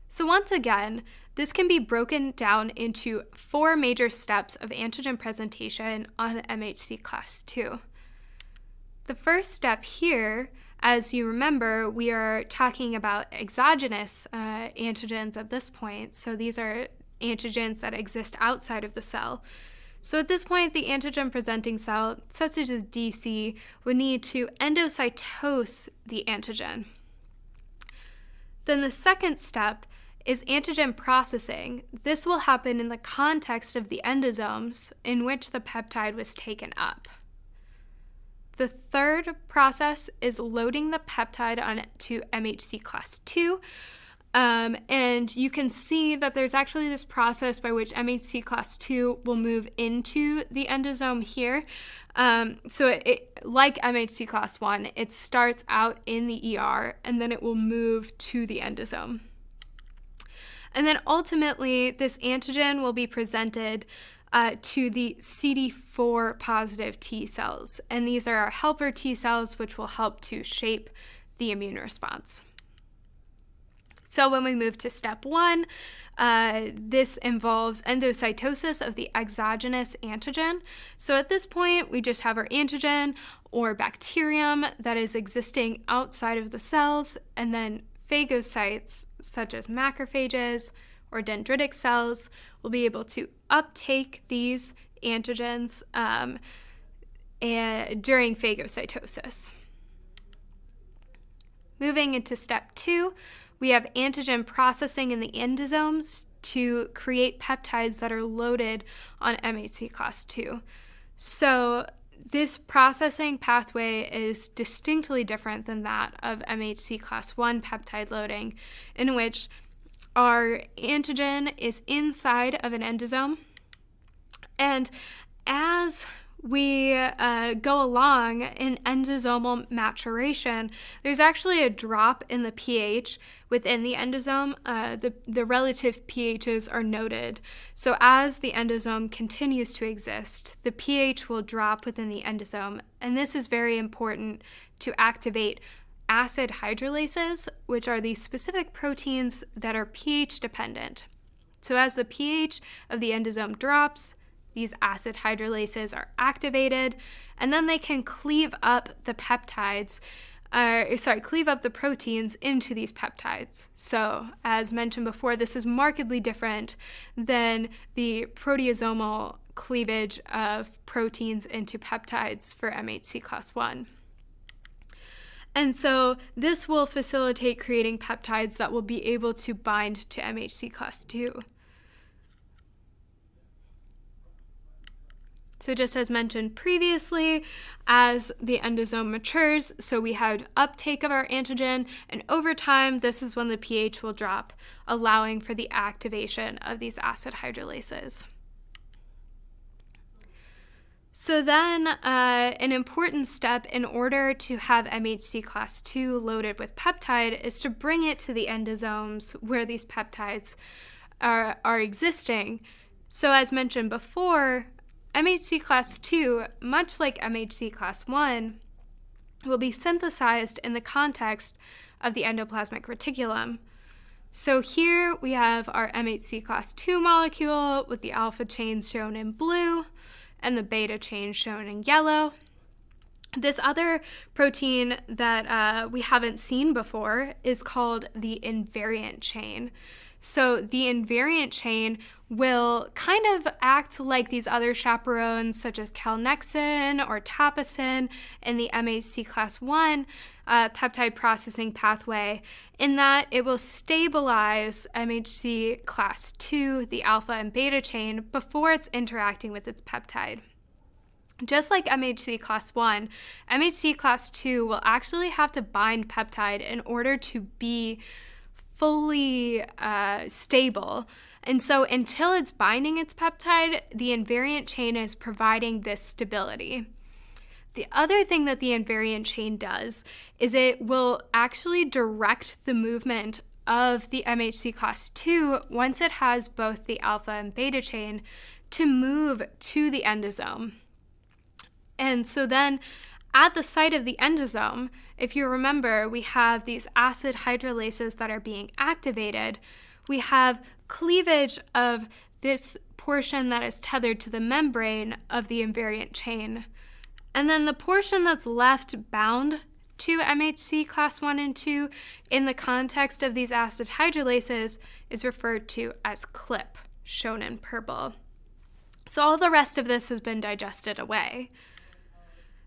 So once again, this can be broken down into 4 major steps of antigen presentation on Mhc Class 2. The first step here, as you remember, we are talking about exogenous antigens at this point. So these are antigens that exist outside of the cell. So at this point, the antigen presenting cell, such as DC, would need to endocytose the antigen. Then the second step is antigen processing. This will happen in the context of the endosomes in which the peptide was taken up. The third process is loading the peptide onto Mhc Class 2. And you can see that there's actually this process by which Mhc Class 2 will move into the endosome here. So like Mhc Class 1, it starts out in the ER and then it will move to the endosome. And then ultimately, this antigen will be presented to the CD4 positive T cells. And these are our helper T cells, which will help to shape the immune response. So when we move to step 1, this involves endocytosis of the exogenous antigen. So at this point, we just have our antigen or bacterium that is existing outside of the cells, and then phagocytes, such as macrophages or dendritic cells, will be able to uptake these antigens during phagocytosis. Moving into step 2, we have antigen processing in the endosomes to create peptides that are loaded on Mhc Class 2. So this processing pathway is distinctly different than that of Mhc Class 1 peptide loading, in which our antigen is inside of an endosome. And as we go along in endosomal maturation, there's actually a drop in the pH within the endosome. The relative pHs are noted. So as the endosome continues to exist, the pH will drop within the endosome. And this is very important to activate acid hydrolases, which are these specific proteins that are pH dependent. So as the pH of the endosome drops, these acid hydrolases are activated, and then they can cleave up the peptides, cleave up the proteins into these peptides. So, as mentioned before, this is markedly different than the proteasomal cleavage of proteins into peptides for Mhc Class 1. And so this will facilitate creating peptides that will be able to bind to Mhc Class 2. So just as mentioned previously, as the endosome matures, so we have uptake of our antigen, and over time, this is when the pH will drop, allowing for the activation of these acid hydrolases. So then an important step in order to have Mhc Class 2 loaded with peptide is to bring it to the endosomes where these peptides are existing. So as mentioned before, Mhc Class 2, much like Mhc Class 1, will be synthesized in the context of the endoplasmic reticulum. So here we have our Mhc Class 2 molecule with the alpha chain shown in blue and the beta chain shown in yellow. This other protein that we haven't seen before is called the invariant chain. So the invariant chain will kind of act like these other chaperones such as calnexin or taposin in the Mhc Class 1 peptide processing pathway, in that it will stabilize Mhc Class 2, the alpha and beta chain, before it's interacting with its peptide. Just like Mhc Class 1, Mhc Class 2 will actually have to bind peptide in order to be fully stable. And so until it's binding its peptide, the invariant chain is providing this stability. The other thing that the invariant chain does is it will actually direct the movement of the Mhc Class 2 once it has both the alpha and beta chain to move to the endosome. And so then at the site of the endosome, if you remember, we have these acid hydrolases that are being activated. we have cleavage of this portion that is tethered to the membrane of the invariant chain. And then the portion that's left bound to MHC class 1 and 2 in the context of these acid hydrolases is referred to as clip, shown in purple. So all the rest of this has been digested away.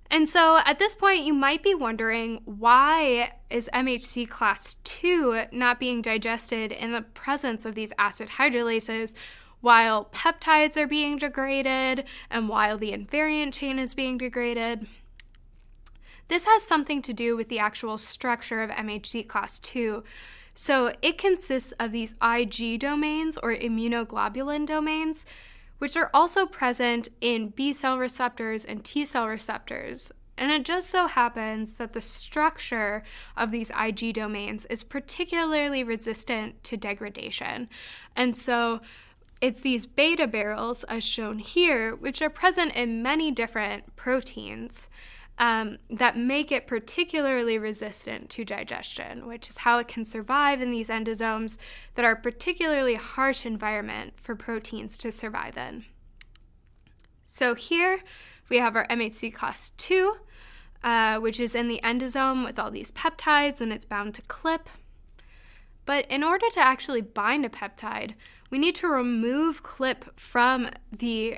And so at this point, you might be wondering, why is MHC class 2 not being digested in the presence of these acid hydrolases while peptides are being degraded and while the invariant chain is being degraded? This has something to do with the actual structure of MHC class 2. So it consists of these Ig domains, or immunoglobulin domains, which are also present in B cell receptors and T cell receptors. And it just so happens that the structure of these Ig domains is particularly resistant to degradation. And so it's these beta barrels, as shown here, which are present in many different proteins that make it particularly resistant to digestion, which is how it can survive in these endosomes that are a particularly harsh environment for proteins to survive in. So here we have our MHC class 2, which is in the endosome with all these peptides, and it's bound to clip. But in order to actually bind a peptide, we need to remove clip from the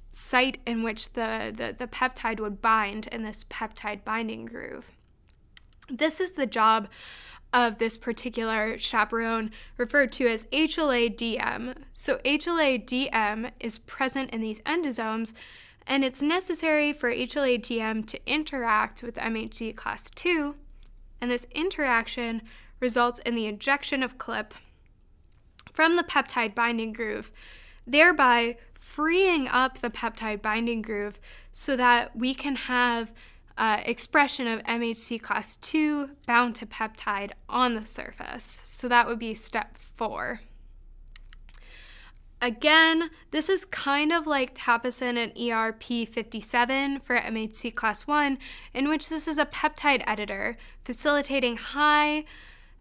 site in which the peptide would bind in this peptide binding groove. This is the job of this particular chaperone, referred to as HLA-DM. So HLA-DM is present in these endosomes, and it's necessary for HLA-DM to interact with MHC class 2, and this interaction results in the ejection of clip from the peptide binding groove, thereby freeing up the peptide binding groove so that we can have expression of MHC class 2 bound to peptide on the surface. So that would be step 4. Again, this is kind of like Tapicin and ERP57 for MHC class 1, in which this is a peptide editor facilitating high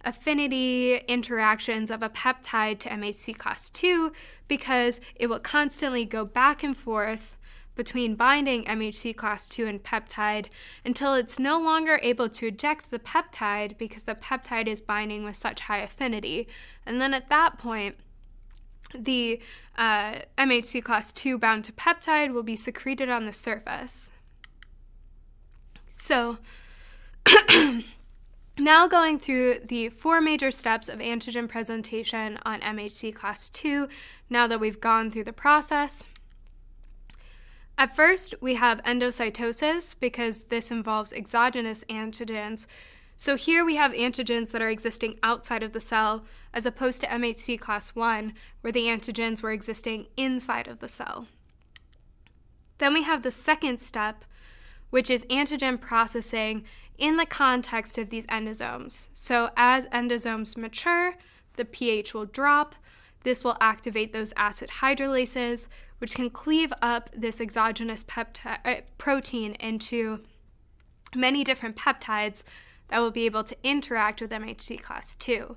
affinity interactions of a peptide to MHC class 2, because it will constantly go back and forth between binding MHC class 2 and peptide until it's no longer able to eject the peptide because the peptide is binding with such high affinity. And then at that point, the MHC class 2 bound to peptide will be secreted on the surface. So now going through the 4 major steps of antigen presentation on MHC class 2, now that we've gone through the process. At first, we have endocytosis, because this involves exogenous antigens. So here we have antigens that are existing outside of the cell, as opposed to MHC class 1, where the antigens were existing inside of the cell. Then we have the second step, which is antigen processing in the context of these endosomes. So as endosomes mature, the pH will drop. This will activate those acid hydrolases, which can cleave up this exogenous protein into many different peptides that will be able to interact with MHC class 2.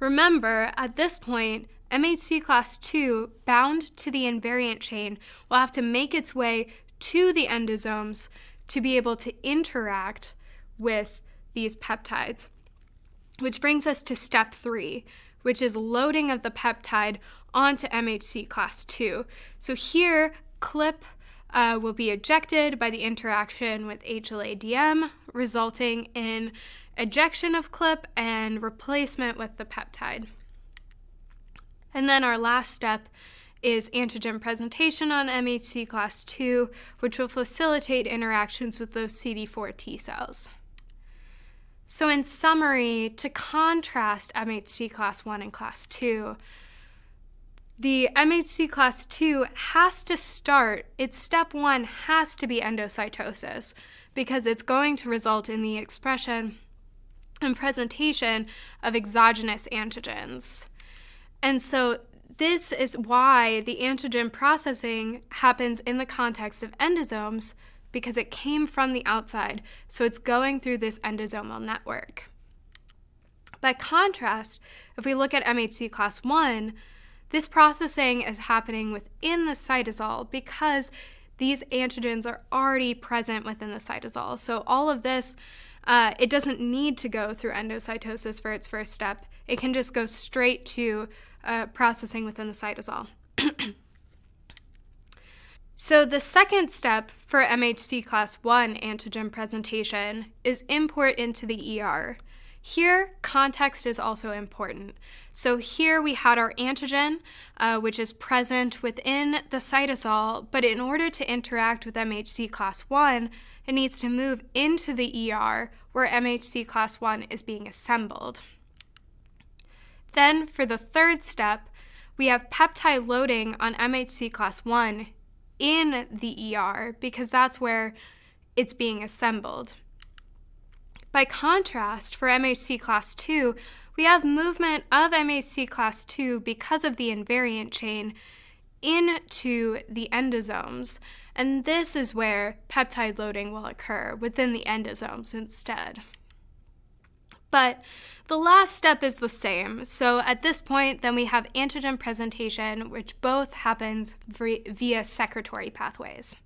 Remember, at this point, MHC class 2, bound to the invariant chain, will have to make its way to the endosomes to be able to interact with these peptides. Which brings us to step 3, which is loading of the peptide onto MHC class 2. So here, clip will be ejected by the interaction with HLA-DM, resulting in ejection of clip and replacement with the peptide. And then our last step is antigen presentation on MHC class 2, which will facilitate interactions with those CD4 T cells. So in summary, to contrast MHC class 1 and class 2, the MHC class 2 has to start, its step 1 has to be endocytosis, because it's going to result in the expression and presentation of exogenous antigens. And so this is why the antigen processing happens in the context of endosomes, because it came from the outside, so it's going through this endosomal network. By contrast, if we look at MHC class 1, this processing is happening within the cytosol because these antigens are already present within the cytosol. So all of this, it doesn't need to go through endocytosis for its first step. It can just go straight to processing within the cytosol. So the second step for MHC class 1 antigen presentation is import into the ER. Here, context is also important. So here we had our antigen, which is present within the cytosol, but in order to interact with MHC class 1, it needs to move into the ER where MHC class 1 is being assembled. Then for the third step, we have peptide loading on MHC class 1 in the ER because that's where it's being assembled. By contrast, for MHC class 2, we have movement of MHC class 2 because of the invariant chain into the endosomes, and this is where peptide loading will occur within the endosomes instead. But the last step is the same. So at this point, then we have antigen presentation, which both happens via secretory pathways.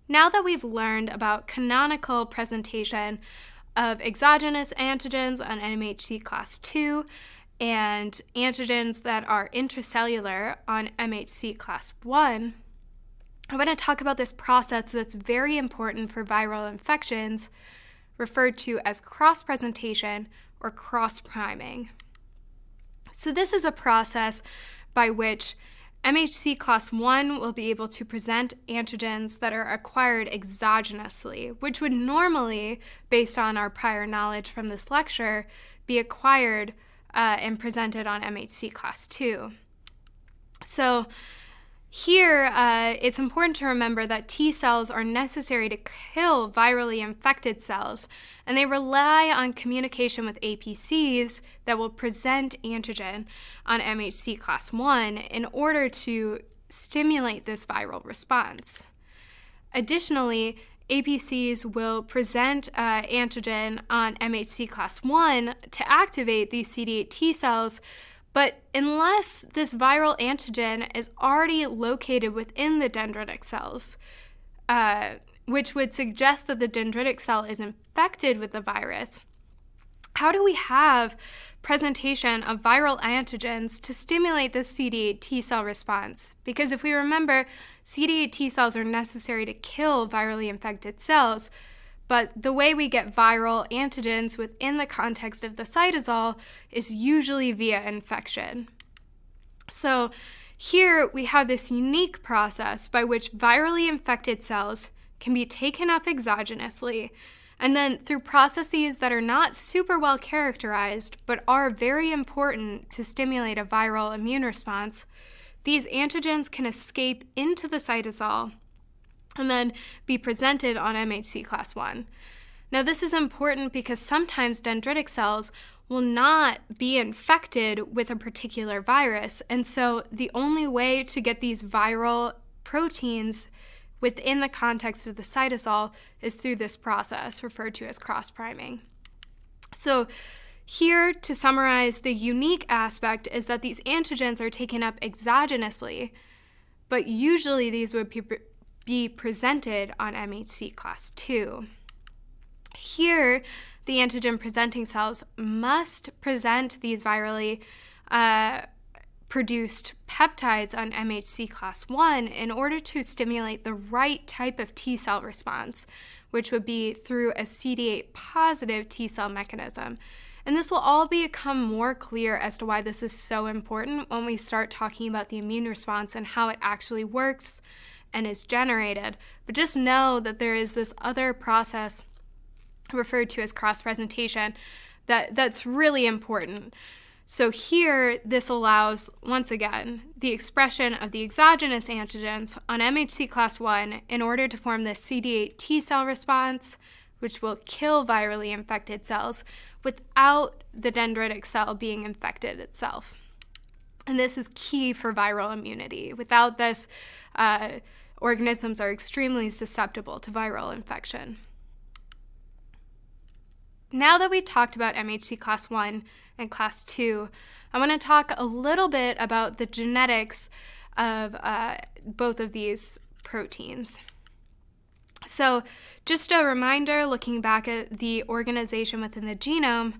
Now that we've learned about canonical presentation of exogenous antigens on MHC class 2 and antigens that are intracellular on MHC class 1, I want to talk about this process that's very important for viral infections, referred to as cross-presentation or cross-priming. So this is a process by which MHC class 1 will be able to present antigens that are acquired exogenously, which would normally, based on our prior knowledge from this lecture, be acquired and presented on MHC class 2. So here, it's important to remember that T cells are necessary to kill virally infected cells, and they rely on communication with APCs that will present antigen on MHC class 1 in order to stimulate this viral response. Additionally, APCs will present antigen on MHC class 1 to activate these CD8 T cells, but unless this viral antigen is already located within the dendritic cells, which would suggest that the dendritic cell is infected with the virus, how do we have presentation of viral antigens to stimulate this CD8 T cell response? Because if we remember, CD8 T cells are necessary to kill virally infected cells, but the way we get viral antigens within the context of the cytosol is usually via infection. So here we have this unique process by which virally infected cells can be taken up exogenously, and then through processes that are not super well characterized but are very important to stimulate a viral immune response, these antigens can escape into the cytosol and then be presented on MHC class 1. Now this is important because sometimes dendritic cells will not be infected with a particular virus, and so the only way to get these viral proteins within the context of the cytosol is through this process referred to as cross-priming. So here, to summarize, the unique aspect is that these antigens are taken up exogenously, but usually these would be presented on MHC class 2. Here, the antigen presenting cells must present these virally produced peptides on MHC class 1 in order to stimulate the right type of T cell response, which would be through a CD8 positive T cell mechanism. And this will all become more clear as to why this is so important when we start talking about the immune response and how it actually works and is generated. But just know that there is this other process referred to as cross-presentation that's really important. So here, this allows, once again, the expression of the exogenous antigens on MHC class 1 in order to form this CD8 T cell response, which will kill virally infected cells without the dendritic cell being infected itself. And this is key for viral immunity. Without this, organisms are extremely susceptible to viral infection. now that we talked about MHC class 1 and class 2, I want to talk a little bit about the genetics of both of these proteins. So just a reminder, looking back at the organization within the genome,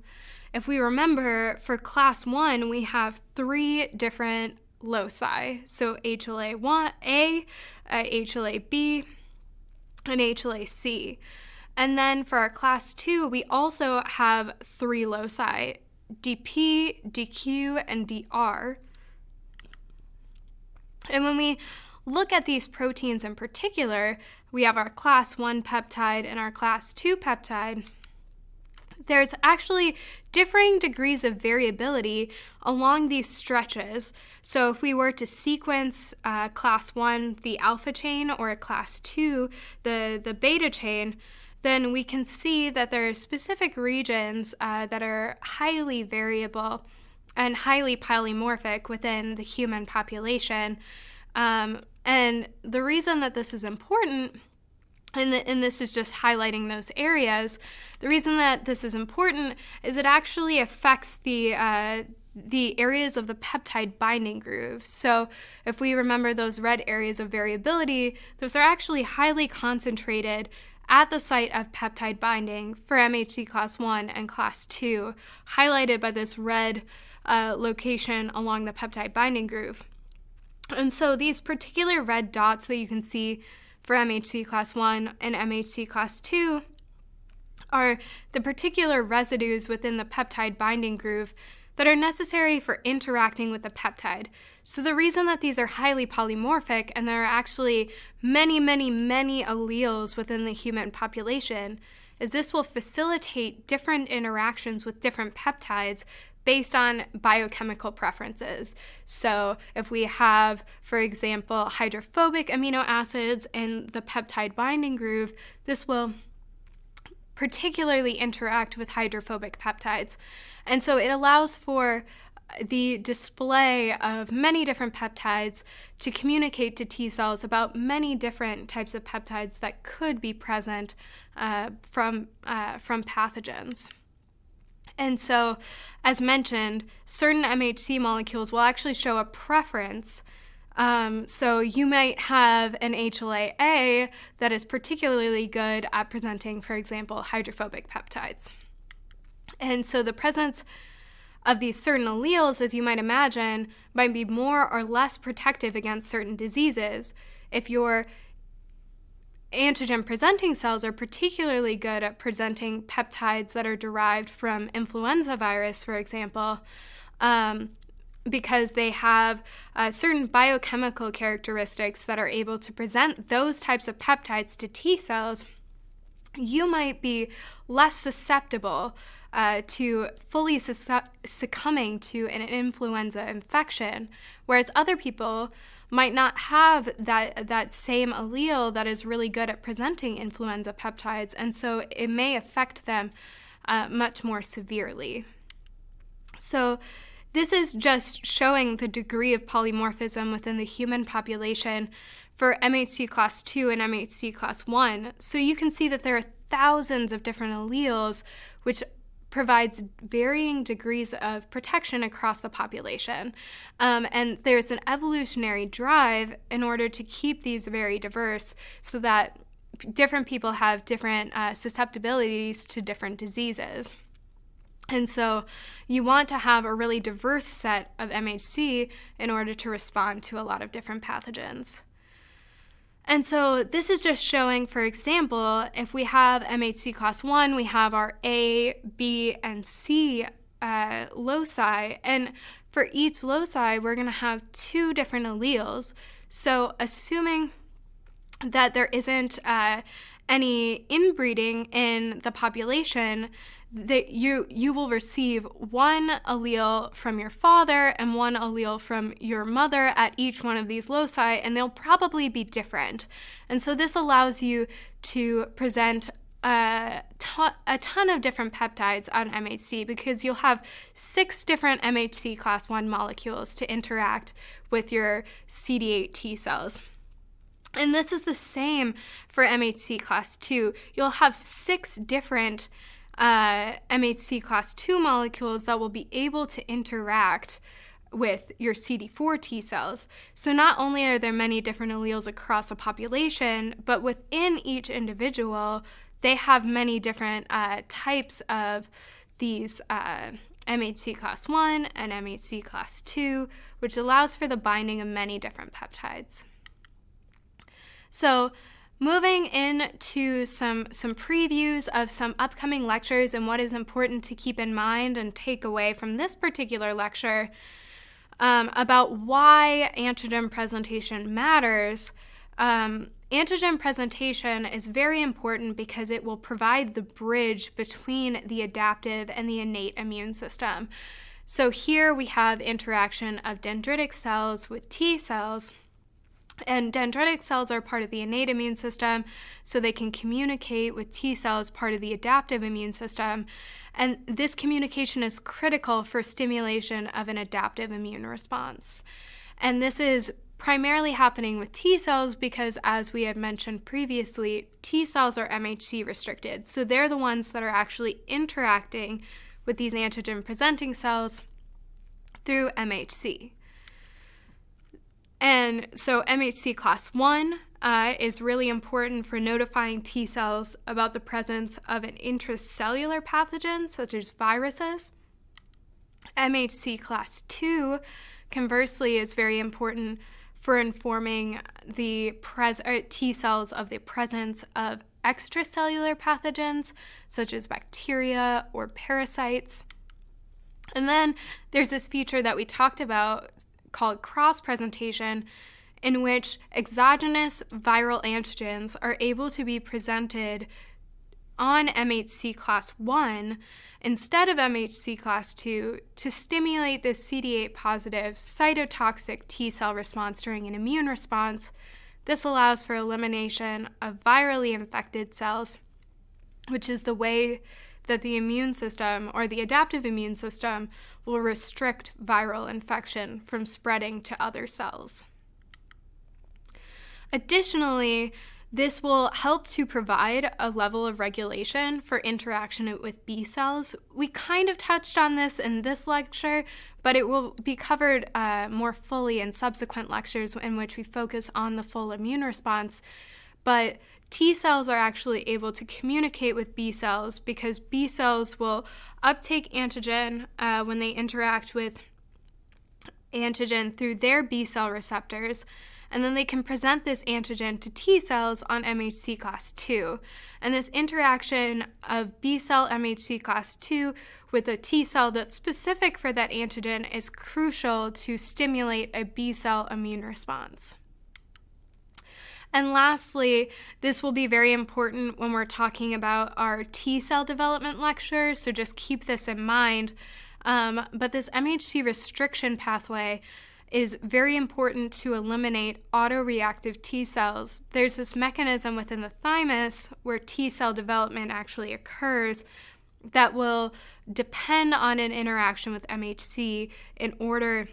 if we remember, for class 1, we have 3 different loci. So HLA-A, HLA-B, and HLA-C. And then for our class 2, we also have 3 loci, DP, DQ, and DR. And when we look at these proteins in particular, we have our class 1 peptide and our class 2 peptide. There's actually differing degrees of variability along these stretches. So if we were to sequence class 1, the alpha chain, or class 2, the beta chain, then we can see that there are specific regions that are highly variable and highly polymorphic within the human population. And the reason that this is important, and this is just highlighting those areas, the reason that this is important is it actually affects the areas of the peptide binding groove. So if we remember those red areas of variability, those are actually highly concentrated at the site of peptide binding for MHC class 1 and class 2, highlighted by this red location along the peptide binding groove. And so these particular red dots that you can see for MHC class 1 and MHC class 2 are the particular residues within the peptide binding groove that are necessary for interacting with the peptide. So the reason that these are highly polymorphic, and there are actually many, many, many alleles within the human population, is this will facilitate different interactions with different peptides based on biochemical preferences. So if we have, for example, hydrophobic amino acids in the peptide binding groove, this will particularly interact with hydrophobic peptides. And so it allows for the display of many different peptides to communicate to T cells about many different types of peptides that could be present from pathogens. And so, as mentioned, certain MHC molecules will actually show a preference. So you might have an HLA-A that is particularly good at presenting, for example, hydrophobic peptides. And so the presence of these certain alleles, as you might imagine, might be more or less protective against certain diseases. If your antigen-presenting cells are particularly good at presenting peptides that are derived from influenza virus, for example, because they have certain biochemical characteristics that are able to present those types of peptides to T cells, you might be less susceptible to fully succumbing to an influenza infection, whereas other people might not have that same allele that is really good at presenting influenza peptides, and so it may affect them much more severely. So this is just showing the degree of polymorphism within the human population for MHC class 2 and MHC class 1. So you can see that there are thousands of different alleles, which provides varying degrees of protection across the population. And there's an evolutionary drive in order to keep these very diverse so that different people have different susceptibilities to different diseases. And so you want to have a really diverse set of MHC in order to respond to a lot of different pathogens. And so this is just showing, for example, if we have MHC class 1, we have our A, B, and C loci. And for each loci, we're going to have 2 different alleles. So assuming that there isn't any inbreeding in the population, that you will receive 1 allele from your father and 1 allele from your mother at each one of these loci, and they'll probably be different. And so this allows you to present a ton of different peptides on MHC, because you'll have 6 different MHC class 1 molecules to interact with your CD8 T cells. And this is the same for MHC class 2. You'll have 6 different Mhc Class 2 molecules that will be able to interact with your CD4 T cells. So not only are there many different alleles across a population, but within each individual, they have many different types of these Mhc Class 1 and Mhc Class 2, which allows for the binding of many different peptides. So moving into some previews of some upcoming lectures and what is important to keep in mind and take away from this particular lecture about why antigen presentation matters. Antigen presentation is very important because it will provide the bridge between the adaptive and the innate immune system. So here we have interaction of dendritic cells with T cells, and dendritic cells are part of the innate immune system, so they can communicate with T cells, part of the adaptive immune system, and this communication is critical for stimulation of an adaptive immune response. And this is primarily happening with T cells because, as we had mentioned previously, T cells are MHC restricted. So they're the ones that are actually interacting with these antigen-presenting cells through MHC. And so Mhc Class 1 is really important for notifying T cells about the presence of an intracellular pathogen, such as viruses. Mhc Class 2, conversely, is very important for informing the T cells of the presence of extracellular pathogens, such as bacteria or parasites. And then there's this feature that we talked about called cross-presentation, in which exogenous viral antigens are able to be presented on Mhc Class 1 instead of Mhc Class 2 to stimulate this CD8 positive cytotoxic T cell response during an immune response. This allows for elimination of virally infected cells, which is the way that the immune system, or the adaptive immune system, will restrict viral infection from spreading to other cells. Additionally, this will help to provide a level of regulation for interaction with B cells. We kind of touched on this in this lecture, but it will be covered more fully in subsequent lectures in which we focus on the full immune response. But T cells are actually able to communicate with B cells because B cells will uptake antigen when they interact with antigen through their B cell receptors, and then they can present this antigen to T cells on Mhc Class 2. And this interaction of B cell Mhc Class 2 with a T cell that's specific for that antigen is crucial to stimulate a B cell immune response. And lastly, this will be very important when we're talking about our T cell development lecture, so just keep this in mind. But this MHC restriction pathway is very important to eliminate autoreactive T cells. There's this mechanism within the thymus where T cell development actually occurs that will depend on an interaction with MHC in order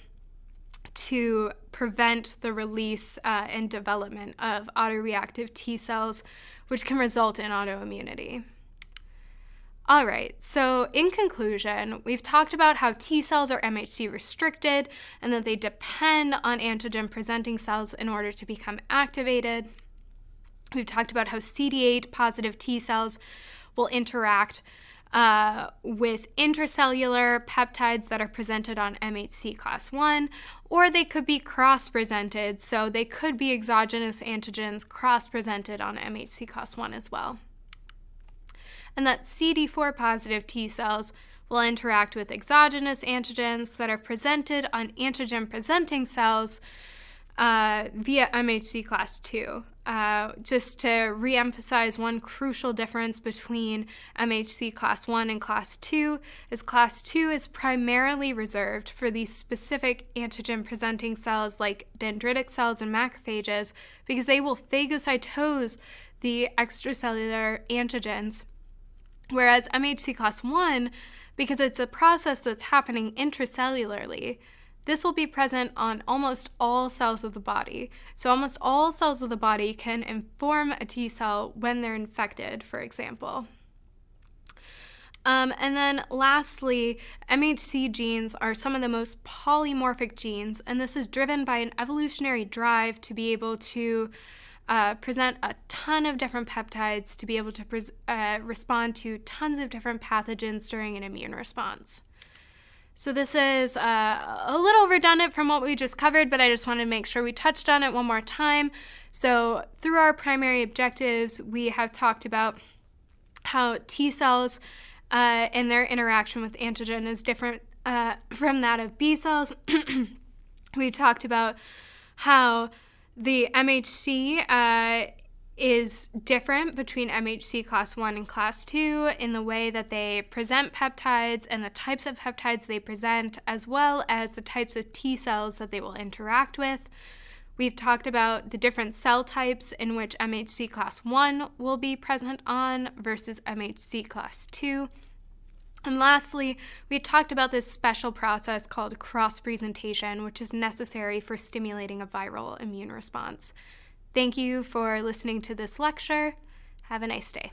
to prevent the release and development of autoreactive T cells, which can result in autoimmunity. All right, so in conclusion, we've talked about how T cells are MHC restricted and that they depend on antigen-presenting cells in order to become activated. We've talked about how CD8 positive T cells will interact with intracellular peptides that are presented on Mhc Class 1, or they could be cross-presented, so they could be exogenous antigens cross-presented on Mhc Class 1 as well. And that CD4 positive T cells will interact with exogenous antigens that are presented on antigen-presenting cells via Mhc Class 2. Just to reemphasize, one crucial difference between Mhc Class 1 and Class 2 is Class 2 is primarily reserved for these specific antigen-presenting cells like dendritic cells and macrophages because they will phagocytose the extracellular antigens. Whereas Mhc Class 1, because it's a process that's happening intracellularly, this will be present on almost all cells of the body. So almost all cells of the body can inform a T cell when they're infected, for example. And then lastly, MHC genes are some of the most polymorphic genes, and this is driven by an evolutionary drive to be able to present a ton of different peptides, to be able to respond to tons of different pathogens during an immune response. So this is a little redundant from what we just covered, but I just wanted to make sure we touched on it one more time. So through our primary objectives, we have talked about how T cells and their interaction with antigen is different from that of B cells. We've talked about how the MHC is different between MHC class 1 and class 2 in the way that they present peptides and the types of peptides they present, as well as the types of T cells that they will interact with. We've talked about the different cell types in which MHC class 1 will be present on versus MHC class 2. And lastly, we've talked about this special process called cross-presentation, which is necessary for stimulating a viral immune response. Thank you for listening to this lecture. Have a nice day.